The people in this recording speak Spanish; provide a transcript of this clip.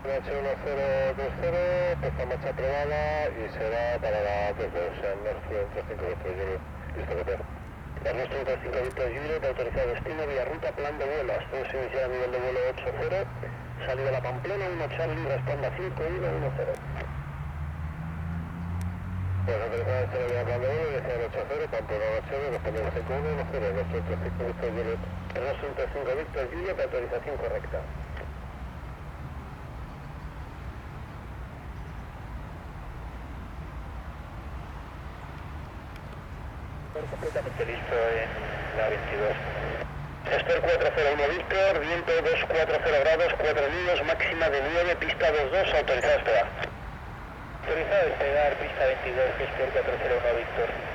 H1030, puesta en marcha aprobada y será para la T2, o sea, Northwest 35 Víctor Juliet. Listo, copiar. Northwest 35 Víctor Juliet, autorizado destino vía ruta, plan de vuelo. Ascenso inicial a nivel de vuelo 80, salida a la Pamplona, 1 Charlie, responda 5110. Pues autorizado destino vía plan de vuelo, dirección 80, Pamplona 80, responda 5110, Northwest 35 Víctor Juliet. Northwest 35 Víctor Juliet, autorización correcta. Completamente listo en la 22. Gestor 401 Víctor, viento 240 grados, 4 líneas, máxima de 9, pista 22, autorizado a despegar. Autorizado a despegar, pista 22, Gestor 401 Víctor.